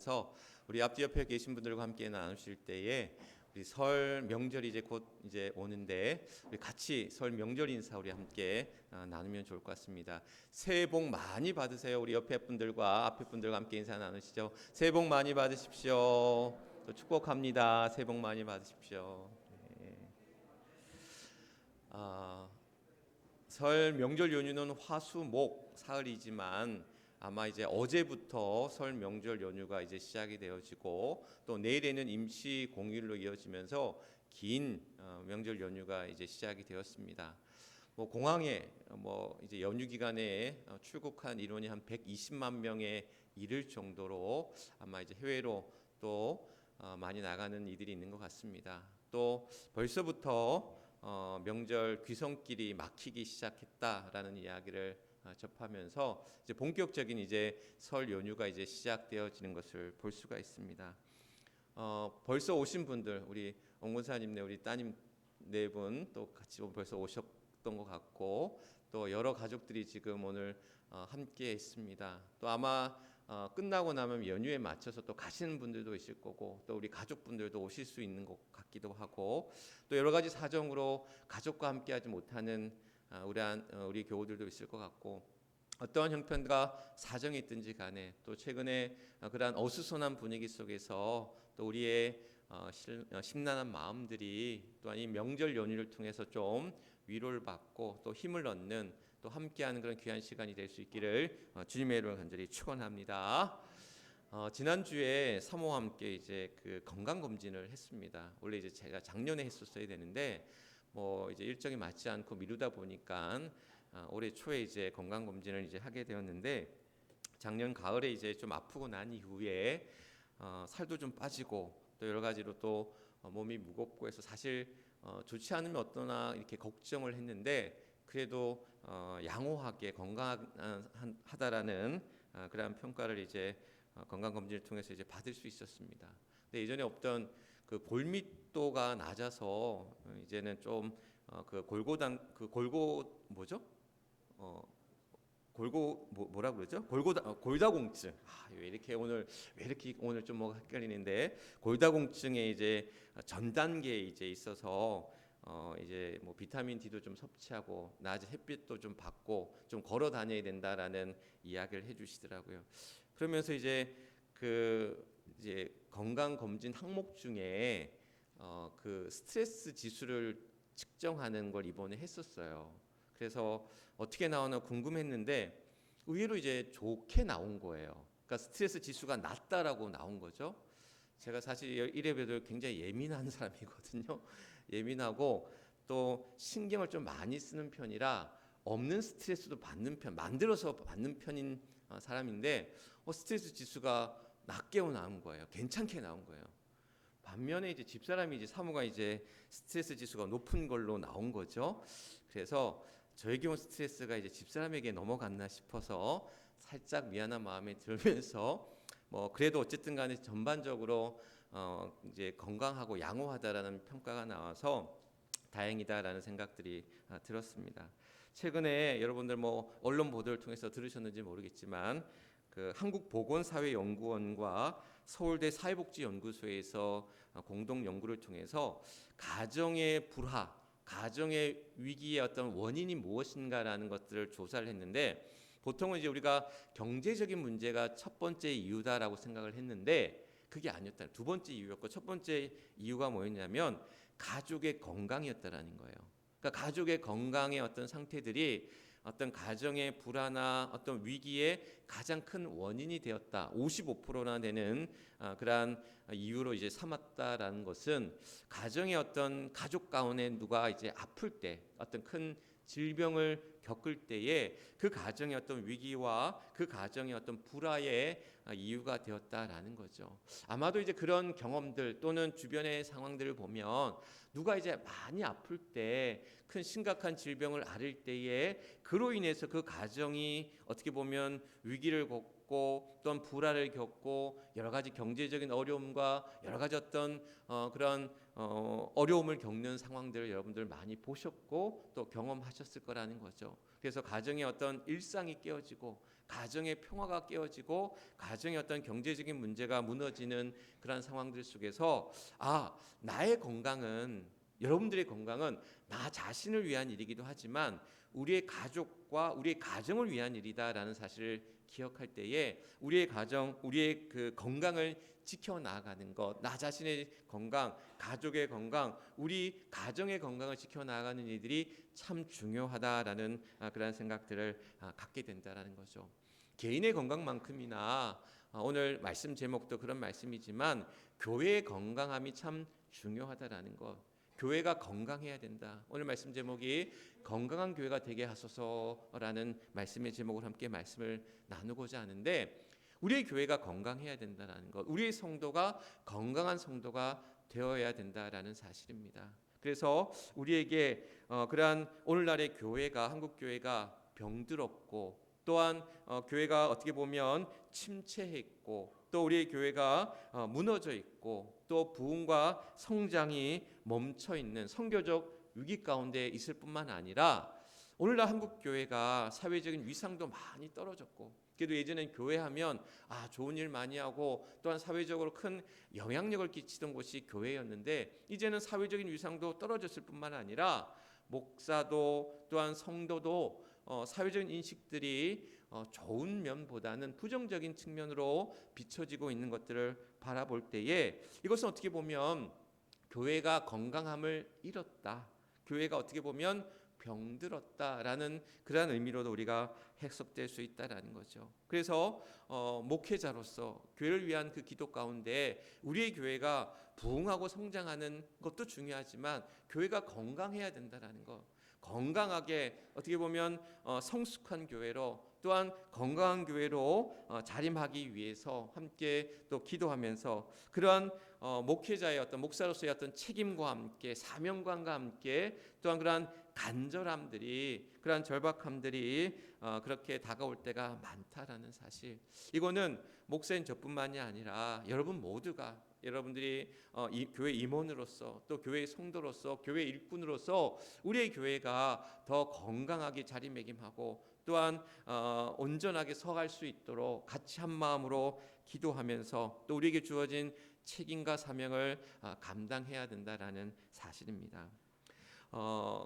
대해서 우리 앞뒤 옆에 계신 분들과 함께 나누실 때에 우리 설 명절이 이제 곧 이제 오는데 우리 같이 설 명절 인사 우리 함께 나누면 좋을 것 같습니다. 새해 복 많이 받으세요. 우리 옆에 분들과 앞에 분들과 함께 인사 나누시죠. 새해 복 많이 받으십시오. 또 축복합니다. 새해 복 많이 받으십시오. 네. 설 명절 연휴는 화수목 사흘이지만 아마 이제 어제부터 설 명절 연휴가 이제 시작이 되어지고 또 내일에는 임시 공휴일로 이어지면서 긴 명절 연휴가 이제 시작이 되었습니다. 뭐 공항에 뭐 이제 연휴 기간에 출국한 인원이 한 120만 명에 이를 정도로 아마 이제 해외로 또 많이 나가는 이들이 있는 것 같습니다. 또 벌써부터 명절 귀성길이 막히기 시작했다라는 이야기를 접하면서 이제 본격적인 이제 설 연휴가 이제 시작되어지는 것을 볼 수가 있습니다. 벌써 오신 분들 우리 옹군사님 네 우리 따님 네 분 또 같이 벌써 오셨던 것 같고 또 여러 가족들이 지금 오늘 함께 있습니다. 또 아마 끝나고 나면 연휴에 맞춰서 또 가시는 분들도 있을 거고 또 우리 가족분들도 오실 수 있는 것 같기도 하고 또 여러 가지 사정으로 가족과 함께하지 못하는 우리 교우들도 있을 것 같고 어떠한 형편과 사정이 있든지 간에 또 최근에 그러한 어수선한 분위기 속에서 또 우리의 심란한 마음들이 또한 이 명절 연휴를 통해서 좀 위로를 받고 또 힘을 얻는 또 함께하는 그런 귀한 시간이 될 수 있기를 주님의 이름으로 간절히 축원합니다. 지난주에 사모와 함께 이제 그 건강 검진을 했습니다. 원래 이제 제가 작년에 했었어야 되는데 뭐 이제 일정이 맞지 않고 미루다 보니까 올해 초에 이제 건강 검진을 이제 하게 되었는데 작년 가을에 이제 좀 아프고 난 이후에 살도 좀 빠지고 또 여러 가지로 또 몸이 무겁고 해서 사실 좋지 않으면 어떠나 이렇게 걱정을 했는데 그래도 양호하게 건강하다라는 그러한 평가를 이제 건강 검진을 통해서 이제 받을 수 있었습니다. 근데 예전에 없던 그 골밀도가 낮아서 이제는 좀 그 골고 뭐죠? 뭐라 그러죠? 골다공증. 왜 이렇게 오늘 좀 뭐가 헷갈리는데 골다공증에 이제 전 단계에 이제 있어서 이제 뭐 비타민 D도 좀 섭취하고 낮에 햇빛도 좀 받고 좀 걸어 다녀야 된다라는 이야기를 해주시더라고요. 그러면서 이제 이제 건강 검진 항목 중에 그 스트레스 지수를 측정하는 걸 이번에 했었어요. 그래서 어떻게 나오나 궁금했는데 의외로 이제 좋게 나온 거예요. 그러니까 스트레스 지수가 낮다라고 나온 거죠. 제가 사실 이래봬도 굉장히 예민한 사람이거든요. 예민하고 또 신경을 좀 많이 쓰는 편이라 없는 스트레스도 만들어서 받는 편인 사람인데 스트레스 지수가 낮게 나온 거예요. 괜찮게 나온 거예요. 반면에 이제 집사람이 이제 사모가 이제 스트레스 지수가 높은 걸로 나온 거죠. 그래서 저의 경우 스트레스가 이제 집사람에게 넘어갔나 싶어서 살짝 미안한 마음이 들면서 뭐 그래도 어쨌든 간에 전반적으로 이제 건강하고 양호하다라는 평가가 나와서 다행이다라는 생각들이 들었습니다. 최근에 여러분들 뭐 언론 보도를 통해서 들으셨는지 모르겠지만 그 한국보건사회연구원과 서울대 사회복지연구소에서 공동 연구를 통해서 가정의 불화, 가정의 위기의 어떤 원인이 무엇인가라는 것들을 조사를 했는데 보통은 이제 우리가 경제적인 문제가 첫 번째 이유다라고 생각을 했는데 그게 아니었다. 두 번째 이유였고 첫 번째 이유가 뭐였냐면 가족의 건강이었다라는 거예요. 그러니까 가족의 건강의 어떤 상태들이 어떤 가정의 불화나 어떤 위기의 가장 큰 원인이 되었다. 55%나 되는 그러한 이유로 이제 삼았다라는 것은 가정의 어떤 가족 가운데 누가 이제 아플 때 어떤 큰 질병을 겪을 때에 그 가정의 어떤 위기와 그 가정의 어떤 불화의 이유가 되었다라는 거죠. 아마도 이제 그런 경험들 또는 주변의 상황들을 보면 누가 이제 많이 아플 때 큰 심각한 질병을 앓을 때에 그로 인해서 그 가정이 어떻게 보면 위기를 겪고 또한 불화를 겪고 여러 가지 경제적인 어려움과 여러 가지 어떤 그런 어려움을 겪는 상황들을 여러분들 많이 보셨고 또 경험하셨을 거라는 거죠. 그래서 가정의 어떤 일상이 깨어지고 가정의 평화가 깨어지고 가정의 어떤 경제적인 문제가 무너지는 그런 상황들 속에서 나의 건강은, 여러분들의 건강은 나 자신을 위한 일이기도 하지만 우리의 가족과 우리의 가정을 위한 일이다라는 사실을 기억할 때에 우리의 가정, 우리의 그 건강을 지켜나가는 것, 나 자신의 건강, 가족의 건강, 우리 가정의 건강을 지켜나가는 일들이 참 중요하다라는 그런 생각들을 갖게 된다라는 거죠. 개인의 건강만큼이나 오늘 말씀 제목도 그런 말씀이지만 교회의 건강함이 참 중요하다라는 것. 교회가 건강해야 된다. 오늘 말씀 제목이 건강한 교회가 되게 하소서라는 말씀의 제목을 함께 말씀을 나누고자 하는데, 우리의 교회가 건강해야 된다는 것, 우리의 성도가 건강한 성도가 되어야 된다라는 사실입니다. 그래서 우리에게 그러한 오늘날의 교회가, 한국 교회가 병들었고, 또한 교회가 어떻게 보면 침체했고, 또 우리의 교회가 무너져 있고, 또 부흥과 성장이 멈춰 있는 선교적 위기 가운데 있을 뿐만 아니라 오늘날 한국 교회가 사회적인 위상도 많이 떨어졌고, 그래도 예전엔 교회하면 좋은 일 많이 하고 또한 사회적으로 큰 영향력을 끼치던 곳이 교회였는데, 이제는 사회적인 위상도 떨어졌을 뿐만 아니라 목사도 또한 성도도 사회적인 인식들이 좋은 면보다는 부정적인 측면으로 비춰지고 있는 것들을 바라볼 때에 이것은 어떻게 보면 교회가 건강함을 잃었다, 교회가 어떻게 보면 병들었다라는 그러한 의미로도 우리가 해석될 수 있다라는 거죠. 그래서 목회자로서 교회를 위한 그 기도 가운데 우리의 교회가 부흥하고 성장하는 것도 중요하지만 교회가 건강해야 된다라는 것, 건강하게 어떻게 보면 성숙한 교회로, 또한 건강한 교회로 자림하기 위해서 함께 또 기도하면서 그러한 목회자의 어떤 목사로서의 어떤 책임과 함께 사명감과 함께 또한 그러한 간절함들이, 그러한 절박함들이 그렇게 다가올 때가 많다라는 사실, 이거는 목사인 저뿐만이 아니라 여러분 모두가, 여러분들이 교회 임원으로서 또 교회의 성도로서 교회 일꾼으로서 우리의 교회가 더 건강하게 자리매김하고 또한 온전하게 서갈 수 있도록 같이 한 마음으로 기도하면서 또 우리에게 주어진 책임과 사명을 감당해야 된다라는 사실입니다.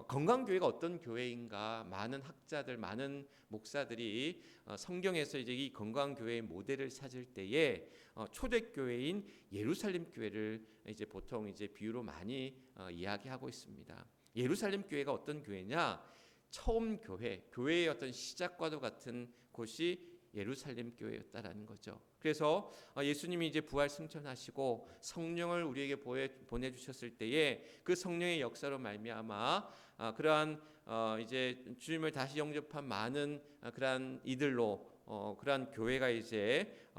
건강교회가 어떤 교회인가, 많은 학자들, 많은 목사들이 성경에서 이제 이 건강교회의 모델을 찾을 때에 초대교회인 예루살렘 교회를 이제 보통 이제 비유로 많이 이야기하고 있습니다. 예루살렘 교회가 어떤 교회냐? 처음 교회의 어떤 시작과도 같은 곳이 예루살렘 교회였다라는 거죠. 그래서 예수님이 이제 부활 승천하시고 성령을 우리에게 보내주셨을 때에 그 성령의 역사로 말미암아 그러한 이제 주님을 다시 영접한 많은 그러한 이들로 그러한 교회가 이제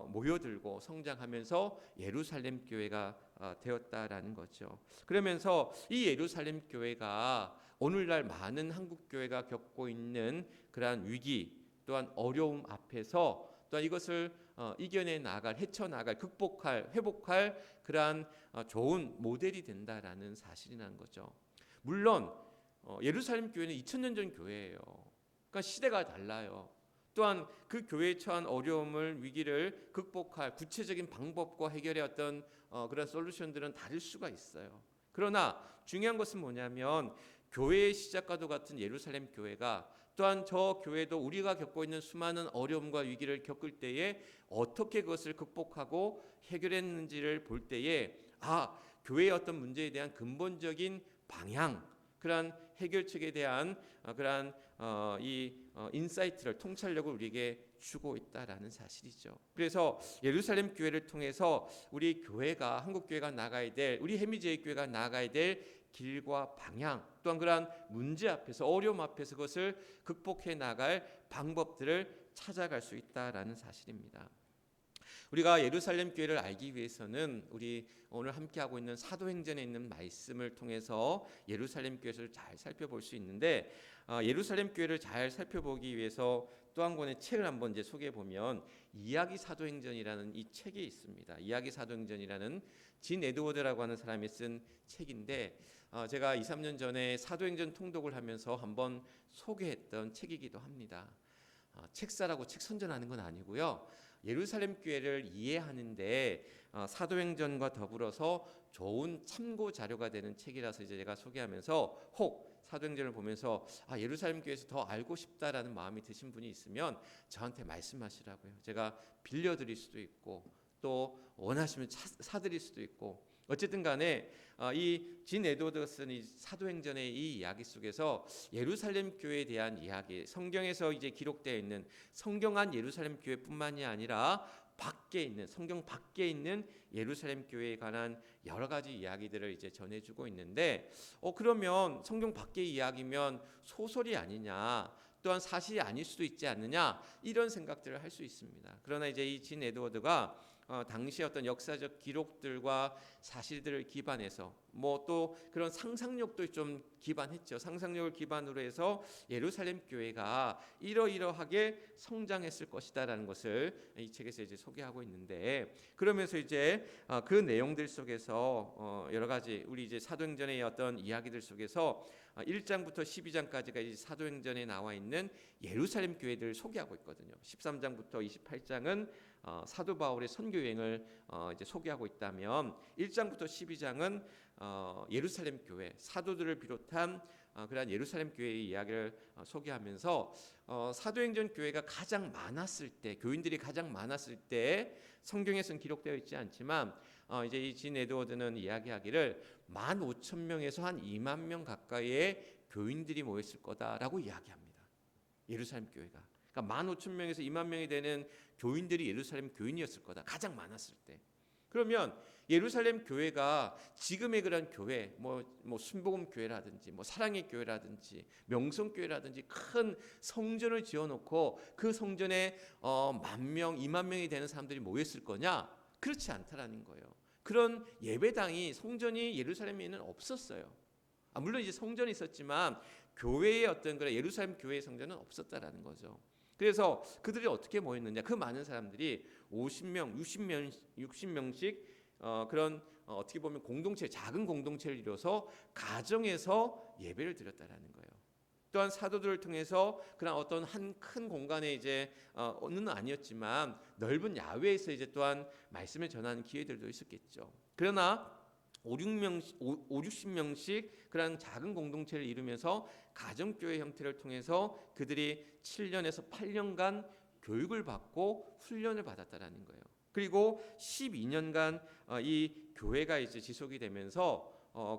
모여들고 성장하면서 예루살렘 교회가 되었다라는 거죠. 그러면서 이 예루살렘 교회가 오늘날 많은 한국 교회가 겪고 있는 그러한 위기 또한 어려움 앞에서 또한 이것을 이겨내 나갈, 헤쳐나갈, 극복할, 회복할 그러한 좋은 모델이 된다라는 사실이라는 거죠. 물론 예루살렘 교회는 2000년 전 교회예요. 그러니까 시대가 달라요. 또한 그 교회에 처한 어려움을, 위기를 극복할 구체적인 방법과 해결의 어떤 그런 솔루션들은 다를 수가 있어요. 그러나 중요한 것은 뭐냐면 교회의 시작과도 같은 예루살렘 교회가 또한 저 교회도 우리가 겪고 있는 수많은 어려움과 위기를 겪을 때에 어떻게 그것을 극복하고 해결했는지를 볼 때에 교회의 어떤 문제에 대한 근본적인 방향, 그러한 해결책에 대한 그러한 이 인사이트를, 통찰력을 우리에게 주고 있다라는 사실이죠. 그래서 예루살렘 교회를 통해서 우리 교회가, 한국 교회가 나가야 될, 우리 해미제일 교회가 나가야 될 길과 방향, 또한 그러한 문제 앞에서, 어려움 앞에서 그것을 극복해 나갈 방법들을 찾아갈 수 있다라는 사실입니다. 우리가 예루살렘 교회를 알기 위해서는 우리 오늘 함께 하고 있는 사도행전에 있는 말씀을 통해서 예루살렘 교회를 잘 살펴볼 수 있는데, 예루살렘 교회를 잘 살펴보기 위해서 또 한 권의 책을 한번 이제 소개해 보면 이야기 사도행전이라는 이 책이 있습니다. 이야기 사도행전이라는 진 에드워드라고 하는 사람이 쓴 책인데, 제가 2, 3년 전에 사도행전 통독을 하면서 한번 소개했던 책이기도 합니다. 책사라고 책 선전하는 건 아니고요. 예루살렘 교회를 이해하는데 사도행전과 더불어서 좋은 참고 자료가 되는 책이라서 이제 제가 소개하면서 혹 사도행전을 보면서 예루살렘 교회에서 더 알고 싶다라는 마음이 드신 분이 있으면 저한테 말씀하시라고요. 제가 빌려드릴 수도 있고 또 원하시면 사드릴 수도 있고 어쨌든 간에 이 진 에드워드가 쓴 이 사도행전의 이 이야기 속에서 예루살렘 교회에 대한 이야기, 성경에서 이제 기록되어 있는 성경 안 예루살렘 교회뿐만이 아니라 밖에 있는 성경 밖에 있는 예루살렘 교회에 관한 여러 가지 이야기들을 이제 전해주고 있는데 그러면 성경 밖의 이야기면 소설이 아니냐, 또한 사실이 아닐 수도 있지 않느냐 이런 생각들을 할 수 있습니다. 그러나 이제 이 진 에드워드가 당시 어떤 역사적 기록들과 사실들을 기반해서 또 그런 상상력도 좀 기반했죠. 상상력을 기반으로 해서 예루살렘 교회가 이러이러하게 성장했을 것이다라는 것을 이 책에서 이제 소개하고 있는데 그러면서 이제 그 내용들 속에서 여러 가지 우리 이제 사도행전의 어떤 이야기들 속에서 1장부터 12장까지가 이 사도행전에 나와 있는 예루살렘 교회들을 소개하고 있거든요. 13장부터 28장은 사도 바울의 선교 여행을 이제 소개하고 있다면 1장부터 12장은 예루살렘 교회 사도들을 비롯한 그러한 예루살렘 교회의 이야기를 소개하면서 사도행전 교회가 가장 많았을 때 교인들이 가장 많았을 때 성경에서는 기록되어 있지 않지만 이제 이 진 에드워드는 이야기하기를 15,000명에서 한 2만 명 가까이의 교인들이 모였을 거다라고 이야기합니다. 예루살렘 교회가 그러니까 15,000명에서 2만 명이 되는 교인들이 예루살렘 교인이었을 거다. 가장 많았을 때. 그러면 예루살렘 교회가 지금의 그런 교회, 순복음 교회라든지, 사랑의 교회라든지, 명성 교회라든지 큰 성전을 지어놓고 그 성전에 10,000명, 2만 명이 되는 사람들이 모였을 거냐? 그렇지 않다라는 거예요. 그런 예배당이 성전이 예루살렘에는 없었어요. 물론 이제 성전이 있었지만 교회의 어떤 그런 예루살렘 교회의 성전은 없었다라는 거죠. 그래서 그들이 어떻게 모였느냐? 그 많은 사람들이 50명, 60명씩 그런 어떻게 보면 공동체, 작은 공동체를 이뤄서 가정에서 예배를 드렸다라는 거예요. 또한 사도들을 통해서 그런 어떤 한 큰 공간에 이제 는 아니었지만 넓은 야외에서 이제 또한 말씀을 전하는 기회들도 있었겠죠. 그러나 60명씩 그런 작은 공동체를 이루면서 가정교회 형태를 통해서 그들이 7년에서 8년간 교육을 받고 훈련을 받았다라는 거예요. 그리고 12년간 이 교회가 이제 지속이 되면서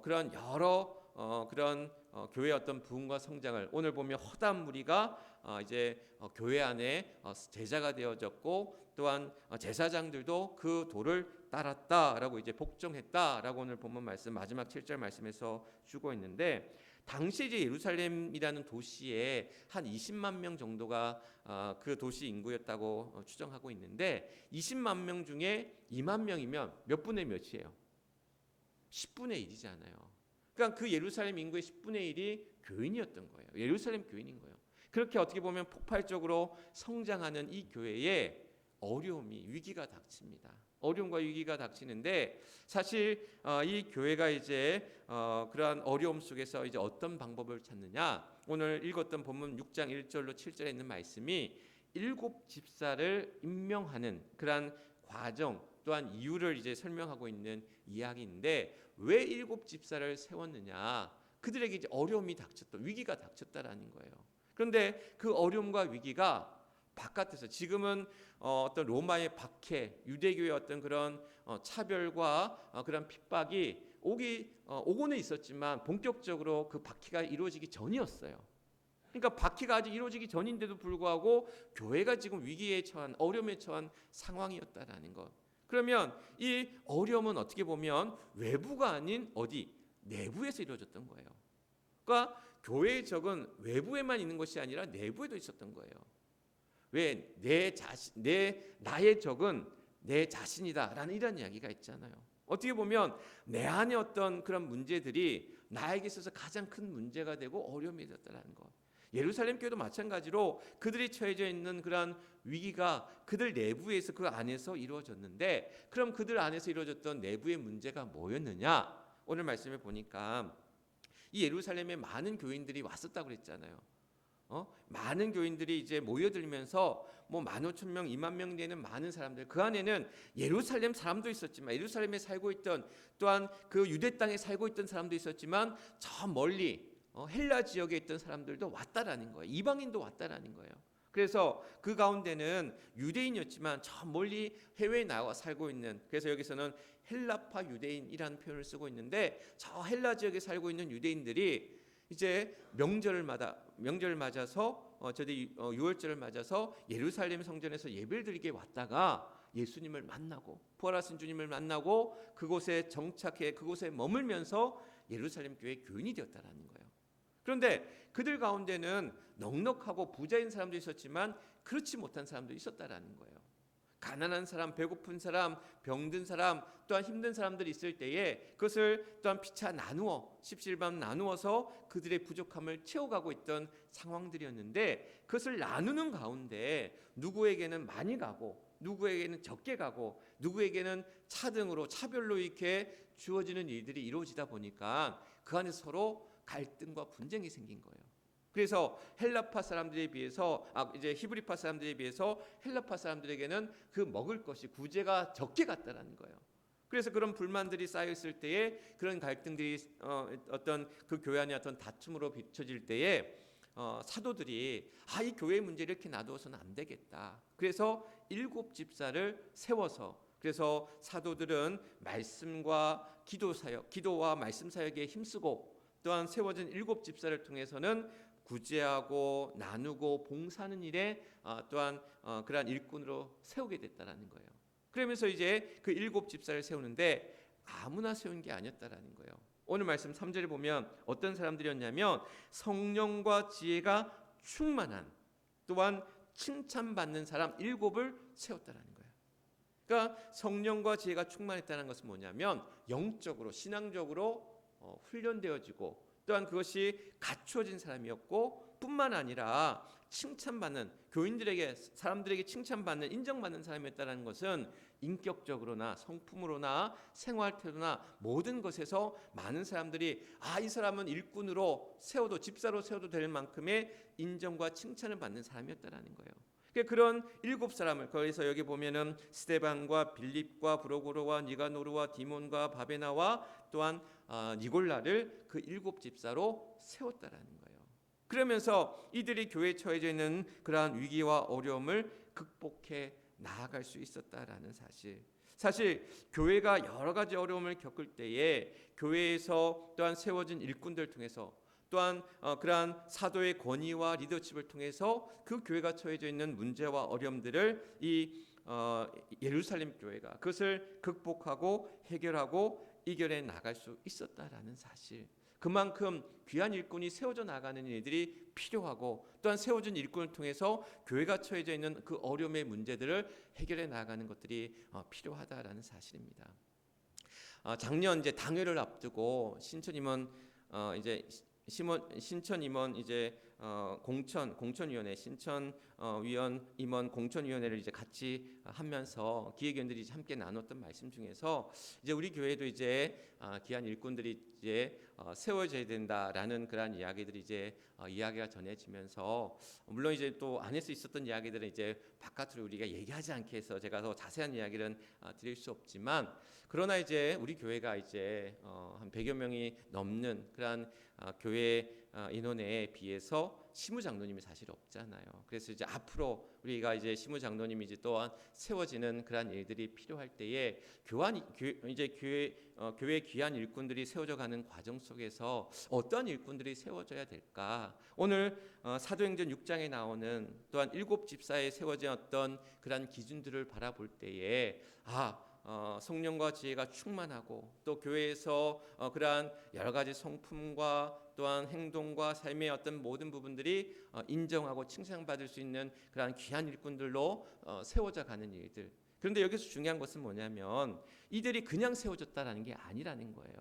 그런 여러 그런 교회의 어떤 부흥과 성장을 오늘 보면 허다한 무리가 이제 교회 안에 제자가 되어졌고 또한 제사장들도 그 도를 따랐다라고 이제 복종했다라고 오늘 본문 말씀 마지막 7절 말씀에서 주고 있는데 당시 이제 예루살렘이라는 도시에 한 20만 명 정도가 그 도시 인구였다고 추정하고 있는데 20만 명 중에 2만 명이면 몇 분의 몇이에요? 10분의 1이잖아요. 그러니까 그 예루살렘 인구의 10분의 1이 교인이었던 거예요. 예루살렘 교인인 거예요. 그렇게 어떻게 보면 폭발적으로 성장하는 이 교회에 어려움이 위기가 닥칩니다. 어려움과 위기가 닥치는데 사실 이 교회가 이제 그러한 어려움 속에서 이제 어떤 방법을 찾느냐? 오늘 읽었던 본문 6장 1절로 7절에 있는 말씀이 7 집사를 임명하는 그러한 과정 또한 이유를 이제 설명하고 있는 이야기인데 왜 7 집사를 세웠느냐? 그들에게 이제 어려움이 닥쳤다, 위기가 닥쳤다라는 거예요. 그런데 그 어려움과 위기가 바깥에서 지금은 어떤 로마의 박해, 유대교의 어떤 그런 차별과 그런 핍박이 오고는 있었지만 본격적으로 그 박해가 이루어지기 전이었어요. 그러니까 박해가 아직 이루어지기 전인데도 불구하고 교회가 지금 위기에 처한 어려움에 처한 상황이었다라는 것. 그러면 이 어려움은 어떻게 보면 외부가 아닌 어디 내부에서 이루어졌던 거예요. 그러니까 교회의 적은 외부에만 있는 것이 아니라 내부에도 있었던 거예요. 왜 나의 적은 내 자신이다라는 이런 이야기가 있잖아요. 어떻게 보면 내 안에 어떤 그런 문제들이 나에게 있어서 가장 큰 문제가 되고 어려움이 됐다는 것. 예루살렘 교회도 마찬가지로 그들이 처해져 있는 그런 위기가 그들 내부에서 그 안에서 이루어졌는데 그럼 그들 안에서 이루어졌던 내부의 문제가 뭐였느냐? 오늘 말씀에 보니까 이 예루살렘에 많은 교인들이 왔었다고 그랬잖아요. 많은 교인들이 이제 모여들면서 뭐 15,000명, 20,000명 되는 많은 사람들, 그 안에는 예루살렘 사람도 있었지만, 예루살렘에 살고 있던, 또한 그 유대 땅에 살고 있던 사람도 있었지만, 저 멀리 헬라 지역에 있던 사람들도 왔다라는 거예요. 이방인도 왔다라는 거예요. 그래서 그 가운데는 유대인이었지만 저 멀리 해외에 나와 살고 있는, 그래서 여기서는 헬라파 유대인이라는 표현을 쓰고 있는데, 저 헬라 지역에 살고 있는 유대인들이 이제 명절을 맞아서 저희 유월절을 맞아서 예루살렘 성전에서 예배를 드리게 왔다가 예수님을 만나고, 부활하신 주님을 만나고 그곳에 정착해 그곳에 머물면서 예루살렘 교회 교인이 되었다라는 거예요. 그런데 그들 가운데는 넉넉하고 부자인 사람도 있었지만 그렇지 못한 사람도 있었다라는 거예요. 가난한 사람, 배고픈 사람, 병든 사람, 또한 힘든 사람들이 있을 때에 그것을 또한 피차 나누어 십시일반 나누어서 그들의 부족함을 채워가고 있던 상황들이었는데, 그것을 나누는 가운데 누구에게는 많이 가고 누구에게는 적게 가고 누구에게는 차등으로 차별로 이렇게 주어지는 일들이 이루어지다 보니까 그 안에 서로 갈등과 분쟁이 생긴 거예요. 그래서 헬라파 사람들에 비해서 이제 히브리파 사람들에 비해서 헬라파 사람들에게는 그 먹을 것이 구제가 적게 갔다라는 거예요. 그래서 그런 불만들이 쌓여 있을 때에, 그런 갈등들이 어떤 그 교회 안의 어떤 다툼으로 비춰질 때에 사도들이 이 교회 문제를 이렇게 놔두어서는 안 되겠다. 그래서 7 집사를 세워서, 그래서 사도들은 말씀과 기도와 말씀 사역에 힘쓰고, 또한 세워진 7 집사를 통해서는 구제하고 나누고 봉사하는 일에 또한 그러한 일꾼으로 세우게 됐다라는 거예요. 그러면서 이제 그 7 집사를 세우는데 아무나 세운 게 아니었다라는 거예요. 오늘 말씀 3절에 보면 어떤 사람들이었냐면 성령과 지혜가 충만한, 또한 칭찬받는 사람 7을 세웠다라는 거예요. 그러니까 성령과 지혜가 충만했다는 것은 뭐냐면 영적으로, 신앙적으로 훈련되어지고, 또한 그것이 갖추어진 사람이었고, 뿐만 아니라 칭찬받는, 교인들에게, 사람들에게 칭찬받는, 인정받는 사람이었다는 것은 인격적으로나 성품으로나 생활 태도나 모든 것에서 많은 사람들이 이 사람은 일꾼으로 세워도, 집사로 세워도 될 만큼의 인정과 칭찬을 받는 사람이었다는 거예요. 그런 7 사람을, 그래서 여기 보면은 스데반과 빌립과 브로고로와 니가노르와 디몬과 바베나와 또한 니골라를 그 7 집사로 세웠다라는 거예요. 그러면서 이들이 교회에 처해져 있는 그러한 위기와 어려움을 극복해 나아갈 수 있었다라는 사실 교회가 여러 가지 어려움을 겪을 때에 교회에서 또한 세워진 일꾼들 통해서, 또한 그러한 사도의 권위와 리더십을 통해서 그 교회가 처해져 있는 문제와 어려움들을 이 예루살렘 교회가 그것을 극복하고 해결하고 이겨내 나갈 수 있었다라는 사실, 그만큼 귀한 일꾼이 세워져 나가는 일들이 필요하고, 또한 세워진 일꾼을 통해서 교회가 처해져 있는 그 어려움의 문제들을 해결해 나가는 것들이 필요하다라는 사실입니다. 작년 이제 당회를 앞두고 신천임원 이제 공천위원회, 신천위원 임원 공천위원회를 이제 같이 하면서 기획위원들이 함께 나눴던 말씀 중에서, 이제 우리 교회도 이제 귀한 일꾼들이 이제 세워져야 된다라는 그러한 이야기들이 이제 이야기가 전해지면서, 물론 이제 또 안에서 있었던 이야기들은 이제 바깥으로 우리가 얘기하지 않게 해서 제가 더 자세한 이야기는 드릴 수 없지만, 그러나 이제 우리 교회가 이제 한 100여 명이 넘는 그러한 교회 인원에 비해서 시무장로님이 사실 없잖아요. 그래서 이제 앞으로 우리가 이제 시무장로님이 이제 또한 세워지는 그러한 일들이 필요할 때에 교회 귀한 일꾼들이 세워져가는 과정 속에서 어떠한 일꾼들이 세워져야 될까? 오늘 사도행전 6장에 나오는 또한 7 집사에 세워진 어떤 그러한 기준들을 바라볼 때에 성령과 지혜가 충만하고, 또 교회에서 그러한 여러 가지 성품과 또한 행동과 삶의 어떤 모든 부분들이 인정하고 칭찬받을 수 있는 그러한 귀한 일꾼들로 세워져 가는 일들. 그런데 여기서 중요한 것은 뭐냐면 이들이 그냥 세워졌다라는 게 아니라는 거예요.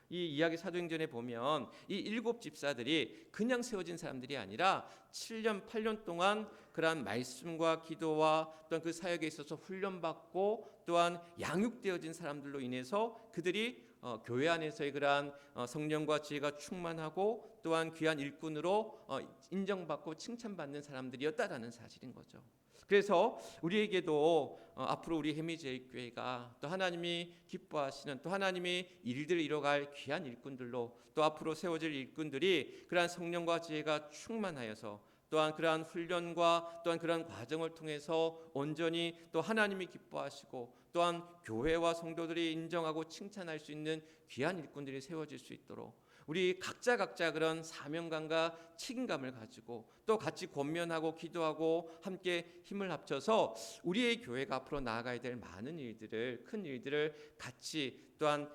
이 이야기 사도행전에 보면 이 7 집사들이 그냥 세워진 사람들이 아니라 7년 8년 동안 그러한 말씀과 기도와 또한 그 사역에 있어서 훈련받고 또한 양육되어진 사람들로 인해서 그들이 교회 안에서의 그러한 성령과 지혜가 충만하고 또한 귀한 일꾼으로 인정받고 칭찬받는 사람들이었다라는 사실인 거죠. 그래서 우리에게도 앞으로 우리 해미제일교회가 또 하나님이 기뻐하시는 또 하나님이 일들을 이뤄갈 귀한 일꾼들로 또 앞으로 세워질 일꾼들이 그러한 성령과 지혜가 충만하여서 또한 그러한 훈련과 또한 그러한 과정을 통해서 온전히 또 하나님이 기뻐하시고 또한 교회와 성도들이 인정하고 칭찬할 수 있는 귀한 일꾼들이 세워질 수 있도록 우리 각자 그런 사명감과 책임감을 가지고 또 같이 권면하고 기도하고 함께 힘을 합쳐서 우리의 교회가 앞으로 나아가야 될 많은 일들을 큰 일들을 같이 또한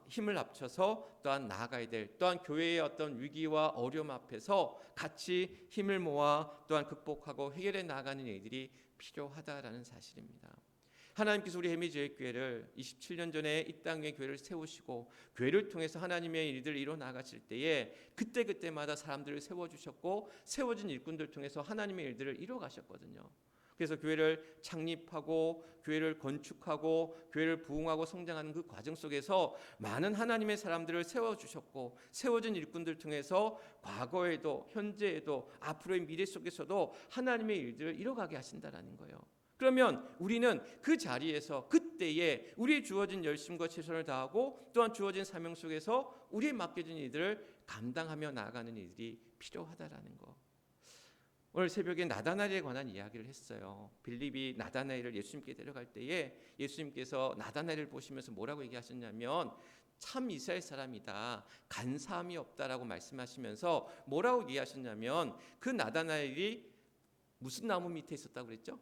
힘을 합쳐서 또한 나아가야 될 또한 교회의 어떤 위기와 어려움 앞에서 같이 힘을 모아 또한 극복하고 해결해 나가는 일들이 필요하다라는 사실입니다. 하나님께서 우리 해미제일교회를 27년 전에 이 땅에 교회를 세우시고 교회를 통해서 하나님의 일들을 이뤄 나가실 때에 그때마다 사람들을 세워주셨고 세워진 일꾼들 통해서 하나님의 일들을 이뤄 가셨거든요. 그래서 교회를 창립하고 교회를 건축하고 교회를 부흥하고 성장하는 그 과정 속에서 많은 하나님의 사람들을 세워주셨고 세워진 일꾼들 통해서 과거에도 현재에도 앞으로의 미래 속에서도 하나님의 일들을 이뤄가게 하신다라는 거예요. 그러면 우리는 그 자리에서 그때에 우리의 주어진 열심과 최선을 다하고 또한 주어진 사명 속에서 우리의 맡겨진 일들을 감당하며 나아가는 일들이 필요하다라는 거. 오늘 새벽에 나다나엘에 관한 이야기를 했어요. 빌립이 나다나엘을 예수님께 데려갈 때에 예수님께서 나다나엘을 보시면서 뭐라고 얘기하셨냐면 참 이스라엘 사람이다. 간사함이 없다라고 말씀하시면서 뭐라고 얘기하셨냐면 그 나다나엘이 무슨 나무 밑에 있었다고 그랬죠?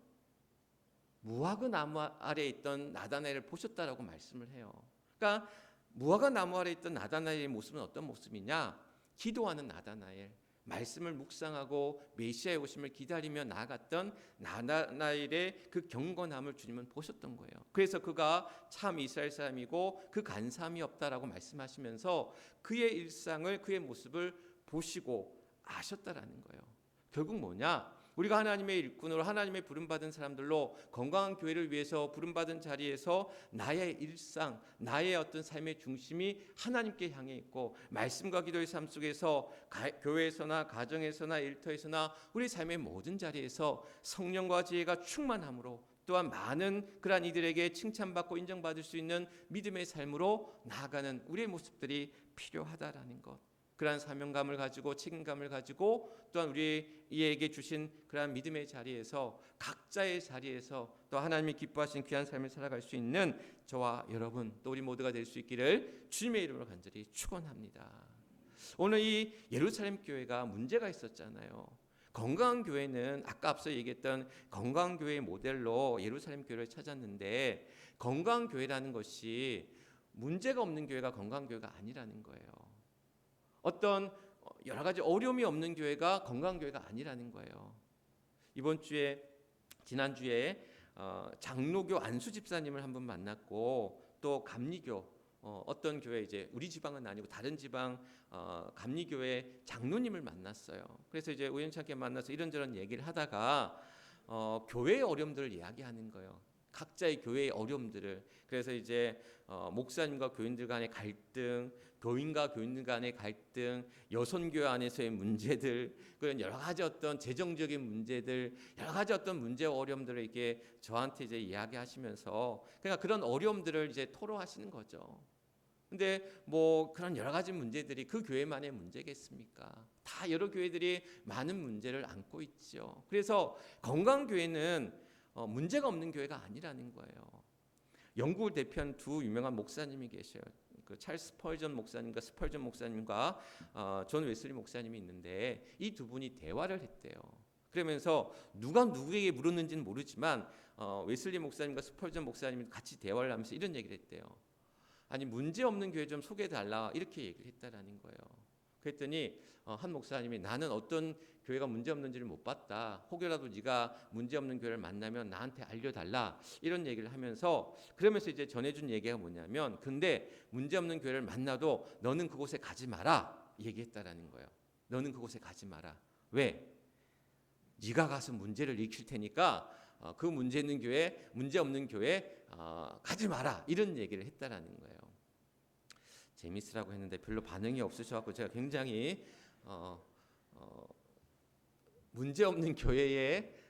무화과 나무 아래에 있던 나다나엘을 보셨다라고 말씀을 해요. 그러니까 무화과 나무 아래에 있던 나다나엘의 모습은 어떤 모습이냐? 기도하는 나다나엘, 말씀을 묵상하고 메시아의 오심을 기다리며 나아갔던 나다나엘의 그 경건함을 주님은 보셨던 거예요. 그래서 그가 참 이스라엘 사람이고 그 간사함이 없다라고 말씀하시면서 그의 일상을 그의 모습을 보시고 아셨다라는 거예요. 결국 뭐냐? 우리가 하나님의 일꾼으로 하나님의 부름받은 사람들로 건강한 교회를 위해서 부름받은 자리에서 나의 일상, 나의 어떤 삶의 중심이 하나님께 향해 있고 말씀과 기도의 삶 속에서 교회에서나 가정에서나 일터에서나 우리 삶의 모든 자리에서 성령과 지혜가 충만함으로 또한 많은 그러한 이들에게 칭찬받고 인정받을 수 있는 믿음의 삶으로 나아가는 우리의 모습들이 필요하다라는 것. 그러한 사명감을 가지고 책임감을 가지고 또한 우리에게 주신 그러한 믿음의 자리에서 각자의 자리에서 또 하나님이 기뻐하시는 귀한 삶을 살아갈 수 있는 저와 여러분 또 우리 모두가 될 수 있기를 주님의 이름으로 간절히 축원합니다. 오늘 이 예루살렘 교회가 문제가 있었잖아요. 건강한 교회는 아까 앞서 얘기했던 건강한 교회의 모델로 예루살렘 교회를 찾았는데 건강한 교회라는 것이 문제가 없는 교회가 건강한 교회가 아니라는 거예요. 어떤 여러 가지 어려움이 없는 교회가 건강한 교회가 아니라는 거예요. 지난주에 장로교 안수 집사님을 한번 만났고 또 감리교 어떤 교회 이제 우리 지방은 아니고 다른 지방 감리교회 장로님을 만났어요. 그래서 이제 우연찮게 만나서 이런저런 얘기를 하다가 교회의 어려움들을 이야기하는 거예요. 각자의 교회의 어려움들을. 그래서 이제 목사님과 교인들 간의 갈등, 교인과 교인들 간의 갈등, 여선교회 안에서의 문제들, 그런 여러 가지 어떤 재정적인 문제들, 여러 가지 어떤 문제 어려움들을 이렇게 저한테 이제 이야기하시면서 그러니까 그런 어려움들을 이제 토로하시는 거죠. 근데 뭐 그런 여러 가지 문제들이 그 교회만의 문제겠습니까? 다 여러 교회들이 많은 문제를 안고 있죠. 그래서 건강한 교회는 문제가 없는 교회가 아니라는 거예요. 영국을 대표한 두 유명한 목사님이 계셔요. 그 찰스 스펄전 목사님과 스펄전 목사님과 존 웨슬리 목사님이 있는데 이 두 분이 대화를 했대요. 그러면서 누가 누구에게 물었는지는 모르지만 웨슬리 목사님과 스펄전 목사님이 같이 대화를 하면서 이런 얘기를 했대요. 아니 문제 없는 교회 좀 소개해달라 이렇게 얘기를 했다라는 거예요. 그랬더니 한 목사님이 나는 어떤 교회가 문제 없는지를 못 봤다. 혹여라도 네가 문제 없는 교회를 만나면 나한테 알려달라. 이런 얘기를 하면서 그러면서 이제 전해준 얘기가 뭐냐면 근데 문제 없는 교회를 만나도 너는 그곳에 가지 마라. 얘기했다라는 거예요. 너는 그곳에 가지 마라. 왜? 네가 가서 문제를 일으킬 테니까 그 문제 있는 교회, 문제 없는 교회 가지 마라. 이런 얘기를 했다라는 거예요. 재밌으라고 했는데 별로 반응이 없으셔갖고 제가 굉장히 문제 없는 교회에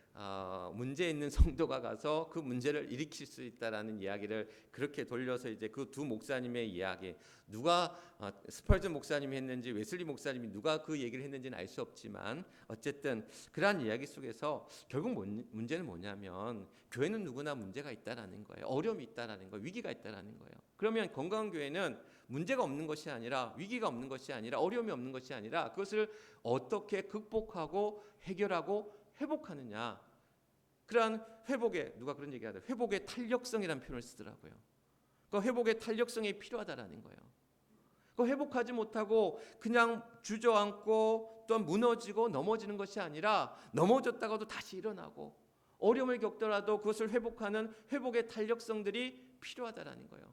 문제 있는 성도가 가서 그 문제를 일으킬 수 있다라는 이야기를 그렇게 돌려서 이제 그 두 목사님의 이야기, 누가 스펄전 목사님이 했는지 웨슬리 목사님이 누가 그 얘기를 했는지는 알 수 없지만 어쨌든 그러한 이야기 속에서 결국 문제는 뭐냐면 교회는 누구나 문제가 있다라는 거예요. 어려움이 있다라는 거예요. 위기가 있다라는 거예요. 그러면 건강한 교회는 문제가 없는 것이 아니라, 위기가 없는 것이 아니라, 어려움이 없는 것이 아니라 그것을 어떻게 극복하고 해결하고 회복하느냐. 그러한 회복의, 누가 그런 얘기하다, 회복의 탄력성이라는 표현을 쓰더라고요. 그 회복의 탄력성이 필요하다라는 거예요. 그 회복하지 못하고 그냥 주저앉고 또한 무너지고 넘어지는 것이 아니라 넘어졌다가도 다시 일어나고 어려움을 겪더라도 그것을 회복하는 회복의 탄력성들이 필요하다라는 거예요.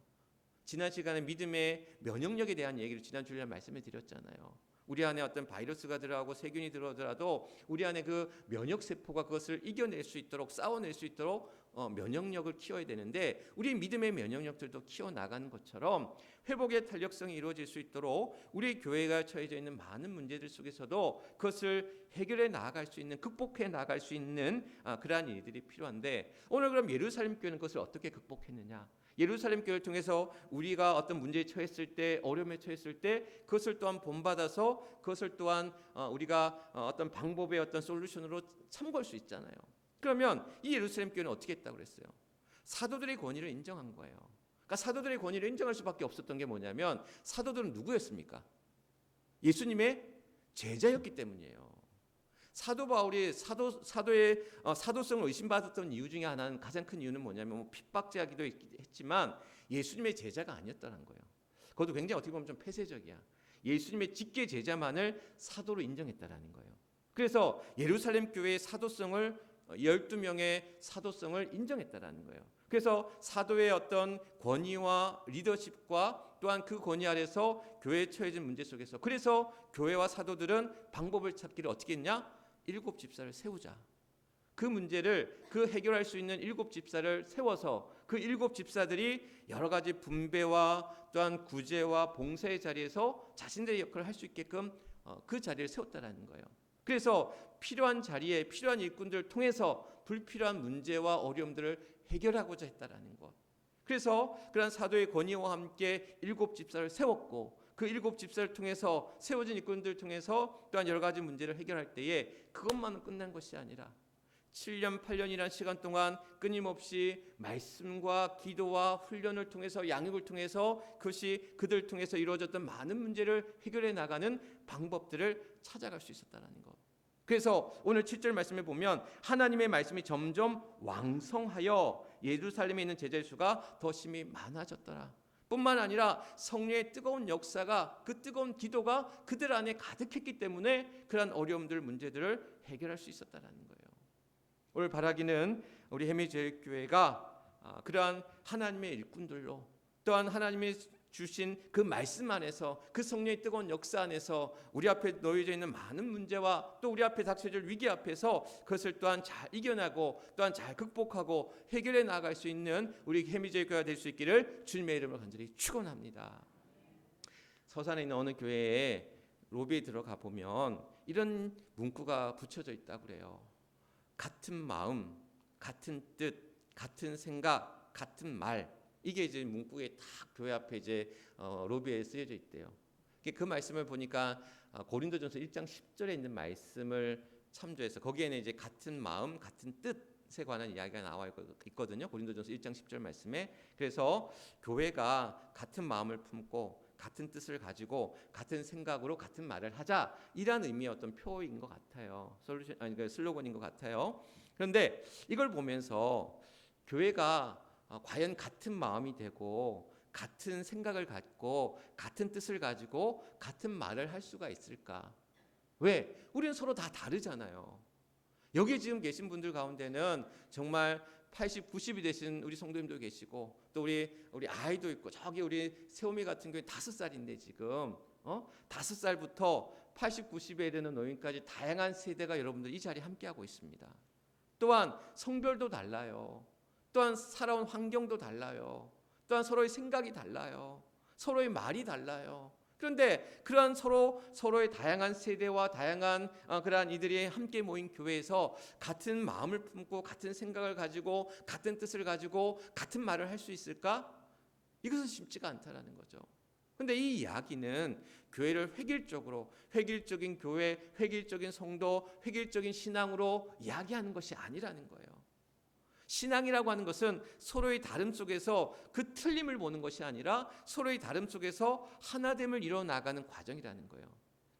지난 시간에 믿음의 면역력에 대한 얘기를 지난 주일에 말씀을 드렸잖아요. 우리 안에 어떤 바이러스가 들어가고 세균이 들어오더라도 우리 안에 그 면역 세포가 그것을 이겨낼 수 있도록, 싸워낼 수 있도록 면역력을 키워야 되는데, 우리 믿음의 면역력들도 키워나가는 것처럼 회복의 탄력성이 이루어질 수 있도록 우리 교회가 처해져 있는 많은 문제들 속에서도 그것을 해결해 나아갈 수 있는, 극복해 나아갈 수 있는 그러한 일들이 필요한데, 오늘 그럼 예루살렘 교회는 그것을 어떻게 극복했느냐? 예루살렘 교회를 통해서 우리가 어떤 문제에 처했을 때, 어려움에 처했을 때 그것을 또한 본받아서 그것을 또한 우리가 어떤 방법의 어떤 솔루션으로 참고할 수 있잖아요. 그러면 이 예루살렘 교회는 어떻게 했다고 그랬어요? 사도들의 권위를 인정한 거예요. 그러니까 사도들의 권위를 인정할 수밖에 없었던 게 뭐냐면, 사도들은 누구였습니까? 예수님의 제자였기 때문이에요. 사도 바울이 사도의 사도성을 의심받았던 이유 중에 하나는, 가장 큰 이유는 뭐냐면 핍박제하기도 했지만 예수님의 제자가 아니었다는 거예요. 그것도 굉장히 어떻게 보면 좀 폐쇄적이야. 예수님의 직계 제자만을 사도로 인정했다라는 거예요. 그래서 예루살렘 교회의 사도성을, 12명의 사도성을 인정했다라는 거예요. 그래서 사도의 어떤 권위와 리더십과 또한 그 권위 아래서 교회에 처해진 문제 속에서, 그래서 교회와 사도들은 방법을 찾기를 어떻게 했냐? 7 집사를 세우자. 그 문제를, 그 해결할 수 있는 7 집사를 세워서 그 7 집사들이 여러 가지 분배와 또한 구제와 봉사의 자리에서 자신들의 역할을 할 수 있게끔 그 자리를 세웠다라는 거예요. 그래서 필요한 자리에 필요한 일꾼들을 통해서 불필요한 문제와 어려움들을 해결하고자 했다라는 것. 그래서 그런 사도의 권위와 함께 7 집사를 세웠고, 그 7 집사를 통해서, 세워진 일꾼들을 통해서 또한 여러 가지 문제를 해결할 때에 그것만은 끝난 것이 아니라 7년 8년이라는 시간 동안 끊임없이 말씀과 기도와 훈련을 통해서, 양육을 통해서 그것이 그들 통해서 이루어졌던 많은 문제를 해결해 나가는 방법들을 찾아갈 수 있었다는 것. 그래서 오늘 7절 말씀에 보면 하나님의 말씀이 점점 왕성하여 예루살렘에 있는 제자의 수가 더 심히 많아졌더라. 뿐만 아니라 성령의 뜨거운 역사가, 그 뜨거운 기도가 그들 안에 가득했기 때문에 그러한 어려움들, 문제들을 해결할 수 있었다는 거예요. 오늘 바라기는 우리 해미제일교회가 그러한 하나님의 일꾼들로, 또한 하나님이 주신 그 말씀 안에서, 그 성령의 뜨거운 역사 안에서 우리 앞에 놓여져 있는 많은 문제와 또 우리 앞에 닥쳐질 위기 앞에서 그것을 또한 잘 이겨나고 또한 잘 극복하고 해결해 나갈 수 있는 우리 해미제일교회가 될 수 있기를 주님의 이름으로 간절히 축원합니다. 서산에 있는 어느 교회에 로비에 들어가 보면 이런 문구가 붙여져 있다고 그래요. 같은 마음, 같은 뜻, 같은 생각, 같은 말. 이게 이제 문구에 딱 교회 앞에 이제 로비에 쓰여져 있대요. 그 말씀을 보니까 고린도전서 1장 10절에 있는 말씀을 참조해서, 거기에는 이제 같은 마음, 같은 뜻에 관한 이야기가 나와 있거든요. 고린도전서 1장 10절 말씀에. 그래서 교회가 같은 마음을 품고 같은 뜻을 가지고 같은 생각으로 같은 말을 하자, 이런 의미의 어떤 표인 것 같아요. 슬로건인 것 같아요. 그런데 이걸 보면서 교회가 과연 같은 마음이 되고 같은 생각을 갖고 같은 뜻을 가지고 같은 말을 할 수가 있을까? 왜? 우리는 서로 다 다르잖아요. 여기 지금 계신 분들 가운데는 정말 80, 90이 되신 우리 성도님도 계시고, 또 우리 아이도 있고, 저기 우리 세오미 같은 경우에 5살인데 지금 5살부터 80, 90에 이르는 노인까지 다양한 세대가 여러분들 이 자리에 함께하고 있습니다. 또한 성별도 달라요. 또한 살아온 환경도 달라요. 또한 서로의 생각이 달라요. 서로의 말이 달라요. 그런데 그러한 서로의 다양한 세대와 다양한 그러한 이들이 함께 모인 교회에서 같은 마음을 품고 같은 생각을 가지고 같은 뜻을 가지고 같은 말을 할 수 있을까? 이것은 쉽지가 않다라는 거죠. 그런데 이 이야기는 교회를 획일적인 교회, 획일적인 성도, 획일적인 신앙으로 이야기하는 것이 아니라는 거예요. 신앙이라고 하는 것은 서로의 다름 속에서 그 틀림을 보는 것이 아니라 서로의 다름 속에서 하나됨을 이뤄 나가는 과정이라는 거예요.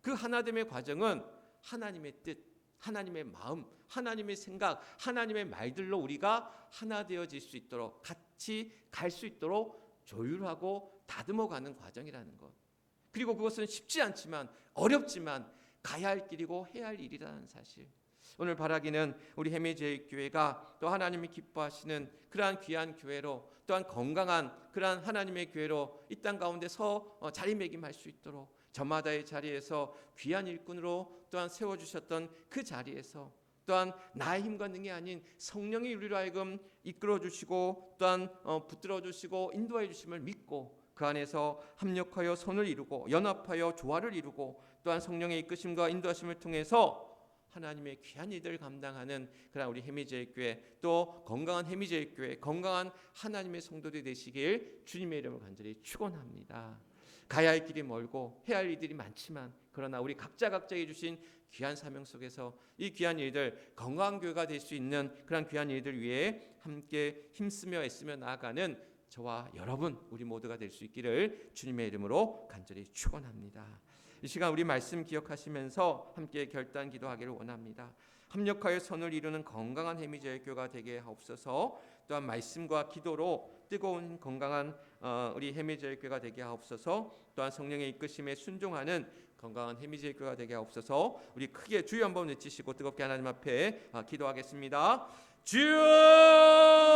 그 하나됨의 과정은 하나님의 뜻, 하나님의 마음, 하나님의 생각, 하나님의 말들로 우리가 하나 되어질 수 있도록, 같이 갈 수 있도록 조율하고 다듬어가는 과정이라는 것. 그리고 그것은 쉽지 않지만, 어렵지만 가야 할 길이고 해야 할 일이라는 사실. 오늘 바라기는 우리 해미제일교회가 또 하나님이 기뻐하시는 그러한 귀한 교회로, 또한 건강한 그러한 하나님의 교회로 이 땅 가운데서 자리매김할 수 있도록 저마다의 자리에서 귀한 일꾼으로 또한 세워주셨던 그 자리에서 또한 나의 힘과 능이 아닌 성령이 우리로 하여금 이끌어주시고 또한 붙들어주시고 인도해 주심을 믿고 그 안에서 합력하여 선을 이루고 연합하여 조화를 이루고 또한 성령의 이끄심과 인도하심을 통해서 하나님의 귀한 일들을 감당하는 그런 우리 해미제일교회, 또 건강한 해미제일교회, 건강한 하나님의 성도들이 되시길 주님의 이름으로 간절히 축원합니다. 가야 할 길이 멀고 해야 할 일들이 많지만, 그러나 우리 각자에 주신 귀한 사명 속에서 이 귀한 일들, 건강한 교회가 될 수 있는 그런 귀한 일들 위해 함께 힘쓰며 애쓰며 나아가는 저와 여러분, 우리 모두가 될 수 있기를 주님의 이름으로 간절히 축원합니다. 이 시간 우리 말씀 기억하시면서 함께 결단 기도하기를 원합니다. 합력하여 선을 이루는 건강한 해미제일교회가 되게 하옵소서. 또한 말씀과 기도로 뜨거운 건강한 우리 해미제일교회가 되게 하옵소서. 또한 성령의 이끄심에 순종하는 건강한 해미제일교회가 되게 하옵소서. 우리 크게 주여 한번 외치시고 뜨겁게 하나님 앞에 기도하겠습니다. 주여!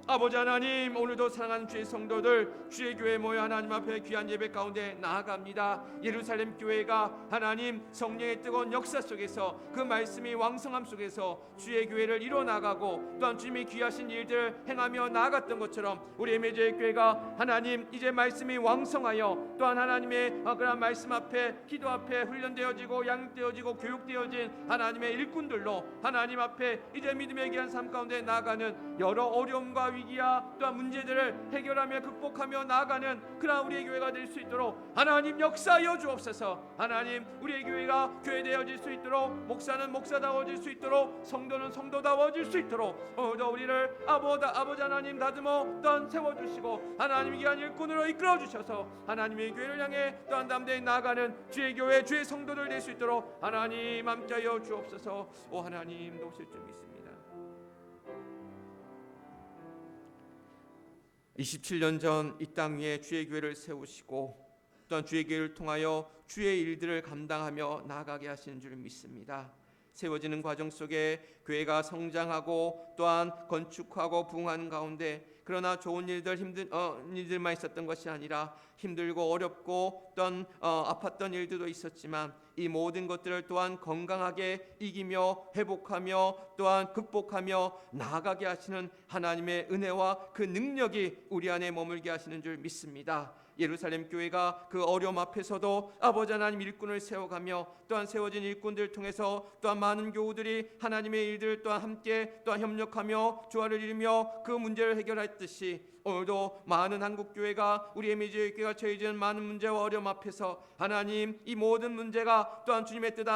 아버지 하나님, 오늘도 사랑하는 주의 성도들, 주의 교회에 모여 하나님 앞에 귀한 예배 가운데 나아갑니다. 예루살렘 교회가 하나님 성령의 뜨거운 역사 속에서 그 말씀이 왕성함 속에서 주의 교회를 이뤄나가고 또한 주님이 귀하신 일들을 행하며 나아갔던 것처럼 우리 해미제일 교회가 하나님 이제 말씀이 왕성하여 또한 하나님의 그런 말씀 앞에, 기도 앞에 훈련되어지고 양육되어지고 교육되어진 하나님의 일꾼들로 하나님 앞에 이제 믿음의 귀한 삶 가운데 나아가는 여러 어려움과 위기야 또한 문제들을 해결하며 극복하며 나아가는 그러한 우리의 교회가 될 수 있도록 하나님 역사하여 주옵소서. 하나님 우리의 교회가 교회되어질 수 있도록, 목사는 목사다워질 수 있도록, 성도는 성도다워질 수 있도록 오늘도 우리를 아버지 하나님 다듬어 또한 세워주시고 하나님의 귀한 일꾼으로 이끌어주셔서 하나님의 교회를 향해 또한 담대히 나아가는 주의 교회, 주의 성도들 될 수 있도록 하나님 함께하여 주옵소서. 오 하나님 도우실 줄 믿습니다. 27년 전 이 땅 위에 주의 교회를 세우시고 또한 주의 교회를 통하여 주의 일들을 감당하며 나아가게 하시는 줄 믿습니다. 세워지는 과정 속에 교회가 성장하고 또한 건축하고 부흥하는 가운데, 그러나 좋은 일들, 힘든 일들만 있었던 것이 아니라 힘들고 어렵고 또한 아팠던 일들도 있었지만 이 모든 것들을 또한 건강하게 이기며 회복하며 또한 극복하며 나아가게 하시는 하나님의 은혜와 그 능력이 우리 안에 머물게 하시는 줄 믿습니다. 예루살렘 교회가 그 어려움 앞에서도 아버지 하나님 일꾼을 세워가며 또한 세워진 일꾼들 통해서 또한 많은 교우들이 하나님의 일들 또한 함께 또한 협력하며 조화를 이루며 그 문제를 해결했듯이 오늘도 많은 한국교회가 우리 해미제일교회가 처해진 많은 문제와 어려움 앞에서 하나님 이 모든 문제가 또한 주님의 뜻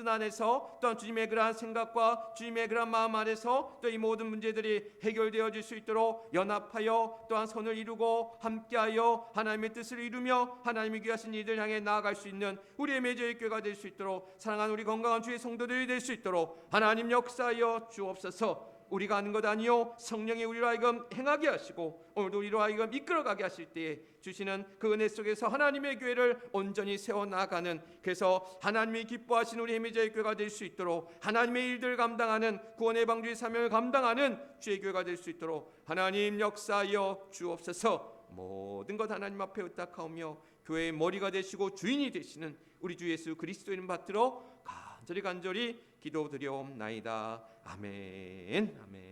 안에서 또한 주님의 그러한 생각과 주님의 그러한 마음 안에서 또 이 모든 문제들이 해결되어질 수 있도록 연합하여 또한 선을 이루고 함께하여 하나님의 뜻을 이루며 하나님이 귀하신 이들 향해 나아갈 수 있는 우리 해미제일교회가 될 수 있도록, 사랑하는 우리 건강한 주의 성도들이 될 수 있도록 하나님 역사하여 주옵소서. 우리가 하는 것 아니요 성령이 우리로 하여금 행하게 하시고 오늘도 우리로 하여금 이끌어가게 하실 때에 주시는 그 은혜 속에서 하나님의 교회를 온전히 세워나가는, 그래서 하나님이 기뻐하시는 우리 해미제일 교회가 될 수 있도록 하나님의 일들을 감당하는, 구원의 방주의 사명을 감당하는 주의 교회가 될 수 있도록 하나님 역사하여 주옵소서. 모든 것 하나님 앞에 의탁하오며 교회의 머리가 되시고 주인이 되시는 우리 주 예수 그리스도 이름 받들어 간절히 기도드려옵나이다. 아멘. 아멘.